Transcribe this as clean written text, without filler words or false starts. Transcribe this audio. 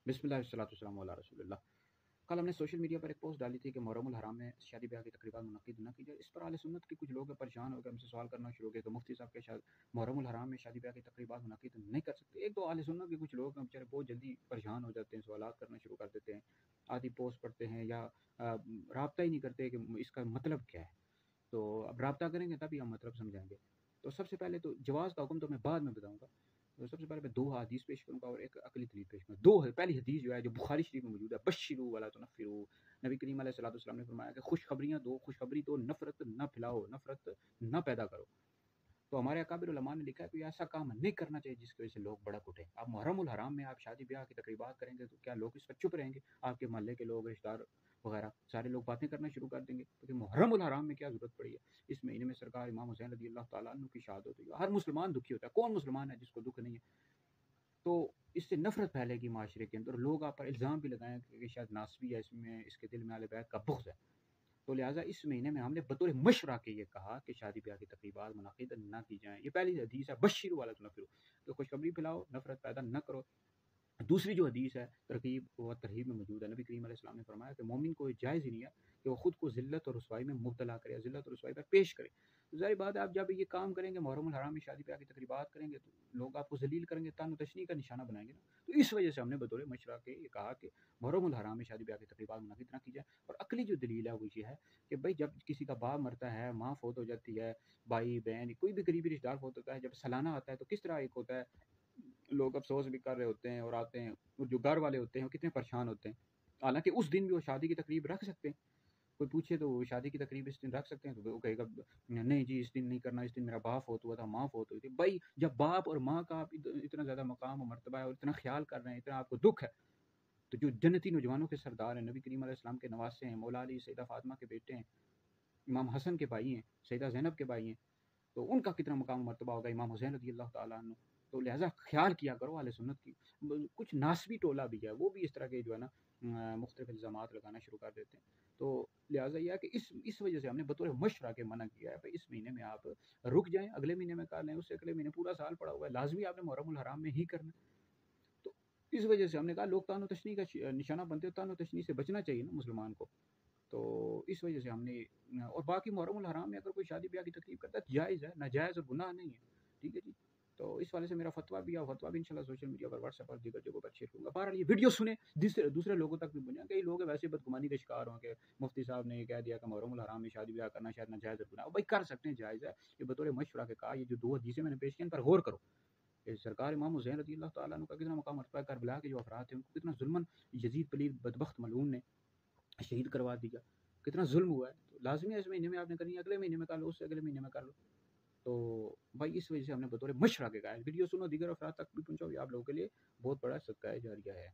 बिस्मिल्लाह वस्सलातु वस्सलामु अला रसूलिल्लाह। कल हमने सोशल मीडिया पर एक पोस्ट डाली थी कि मुहर्रम उल हराम में शादी ब्याह की तकरीबात मुनक्किद न की जाए। इस पर अहले सुन्नत के कुछ लोग परेशान हो गए, हमसे सवाल करना शुरू किया कि मुफ्ती साहब के शायद मुहर्रम उल हराम में शादी ब्याह की तकरीबात मुनक्किद नहीं कर सकते। एक दो अहले सुन्नत के कुछ लोग हैं बेचारे बहुत जल्दी परेशान हो जाते हैं, सवालात करना शुरू कर देते हैं, आधी पोस्ट पढ़ते हैं या राब्ता ही नहीं करते कि इसका मतलब क्या है। तो अब राब्ता करेंगे तभी हम मतलब समझाएंगे। तो सबसे पहले तो जवाज़ का हुक्म तो मैं बाद में बताऊँगा। तो सबसे पहले मैं 2 हदीस पेश करूँगा और एक अक़ली दलील पेश करूँगा। 2 है, पहली हदीस जो है जो बुखारी शरीफ में मौजूद है, बश्शिरू वला तुनफ़िरू। नबी करीम अलैहिस्सलातु वस्सलाम ने फरमाया कि खुशखबरियाँ दो, खुशखबरी दो, नफ़रत न फैलाओ, नफ़रत न पैदा करो। तो हमारे अकाबिर उलमा ने लिखा है कि ऐसा काम नहीं करना चाहिए जिसकी वजह से लोग भड़क उठें। अब मुहर्रम उल हराम में आप शादी ब्याह की तकरीबात करेंगे तो क्या लोग इस पर चुप रहेंगे? आपके मोहल्ले के लोग, रिश्तेदार वगैरह सारे लोग बातें करना शुरू कर देंगे, क्योंकि मुहर्रम उल हराम में क्या ज़रूरत पड़ी है? इस महीने में सरकार इमाम हुसैन रज़ियल्लाहु तआला अन्हु की शहादत हुई है। हर मुसलमान दुखी होता है। कौन मुसलमान है जिसको दुःख नहीं है? तो इससे नफ़रत फैलेगी माशरे के अंदर। लोग आप पर इल्ज़ाम भी लगाएँ कि शायद नासबी है, इसमें इसके दिल में अहले बैत का बुग़्ज़ है। तो लिहाजा इस महीने में हमने बतौर मशवरा के ये कहा कि शादी ब्याह की तकरीबात मुनक़्क़िद ना की जाएँ। ये पहली हदीस है, बश्शिरू वला तुनफ़िरू, तो खुशखबरी फैलाओ, नफ़रत पैदा न करो। दूसरी जो हदीस है तरकीब व तरहीब में मौजूद है, नबी करीम अलैहि सलाम ने फरमाया कि मोमिन को जायज़ ही नहीं है कि वो खुद को ज़िल्लत और रुसवाई में मुब्तला करे, ज़िल्लत और रुसवाई पर पेश करे। तो ज़ाहिर बात है, आप जब ये काम करेंगे, मुहर्रम उल हराम में शादी ब्याह की तकरीबात करेंगे, तो लोग आपको ज़लील करेंगे, तान व तशनीह का निशाना बनाएँगे ना। तो इस वजह से हमने बतौर मशवरा के ये कहा कि मुहर्रम उल हराम में शादी ब्याह की तकरीबात मुनक़्क़िद ना की जाए। और अक़ली जो दलील है वो ये है कि भई जब किसी का बाप मरता है, माँ फ़ौत हो जाती है, भाई, बहन, कोई भी करीबी रिश्तेदार फ़ौत होता है, जब सालाना आता है तो किस तरह एक होता है, लोग अफ़सोस भी कर रहे होते हैं और आते हैं, और जो घर वाले होते हैं वो कितने परेशान होते हैं। हालाँकि उस दिन भी वो शादी की तकरीब रख सकते हैं। कोई पूछे तो वो शादी की तकरीब इस दिन रख सकते हैं, तो वो कहेगा नहीं जी, इस दिन नहीं करना, इस दिन मेरा बाप फ़ौत हुआ था, माँ फ़ौत हुई थी। भई जब बाप और माँ का आप इतना ज़्यादा मकाम और मर्तबा है और इतना ख़्याल कर रहे हैं, इतना आपको दुःख है, तो जो जन्नती नौजवानों के सरदार हैं, नबी करीम अलैहि सलाम के नवासे हैं, मौला अली, सैयदा फ़ातिमा के बेटे हैं, इमाम हसन के भाई हैं, सैयदा ज़ैनब के भाई हैं, तो उनका कितना मकाम मर्तबा होगा, इमाम हुसैन रज़ियल्लाहु तआला अन्हु। तो लिहाज़ा ख़्याल किया करो अहले सुन्नत की। कुछ नासबी टोला भी है, वो भी इस तरह के जो है ना मुख्तलिफ़ इल्ज़ामात लगाना शुरू कर देते हैं। तो लिहाज़ा ये है कि इस वजह से हमने बतौर मशवरा के मना किया है, भई इस महीने में आप रुक जाएँ, अगले महीने में कर लें, उससे अगले महीने पूरा साल पड़ा हुआ है, लाज़मी आपने मुहर्रम उल हराम में ही करना है। तो इस वजह से हमने कहा लोग तान व तशनीह का निशाना बनते हैं, तान व तशनीह से बचना चाहिए ना मुसलमान को। तो इस वजह से हमने और बाकी मुहर्रम उल हराम में अगर कोई शादी ब्याह की तकरीब करता है, जायज़ है, नाजायज़ और गुनाह नहीं है। ठीक है जी? तो इस वाले से मेरा फतवा भी है, और फतवा भी इंशाल्लाह सोशल मीडिया पर, व्हाट्सएप और दीगर जगहों पर शेयर करूँगा। बहरहाल ये वीडियो सुने, दूसरे दूसरे लोगों तक भी पहुँचाएँ। कई लोग वैसे बदगुमानी का शिकार हों कि मुफ्ती साहब ने ये कह दिया कि मुहर्रम उल हराम में शादी ब्याह करना शायद नाजायज़ और गुनाह। भाई कर सकते हैं, जायज़ है। ये बतौर मशवरा के कहा, ये जो 2 हदीसें मैंने पेश की, इन पर गौर करो। कि सरकार इमाम हुसैन रज़ियल्लाहु तआला अन्हु का कितना मकाम मर्तबा है, करबला के जो अफ़राद थे उनको कितना ज़ुल्मन यज़ीद पलीद बदबख्त मलऊन ने शहीद करवा दिया, कितना ज़ुल्म हुआ है। तो लाज़मी है इस महीने में आपने करनी है, अगले महीने में कर लो, उससे अगले महीने में कर लो। तो भाई इस वजह से हमने बतौर मशवरा के कहा है। वीडियो सुनो, दीगर अफ़राद तक भी पहुँचाओ, ये आप लोगों के लिए बहुत बड़ा सदका जारिया है।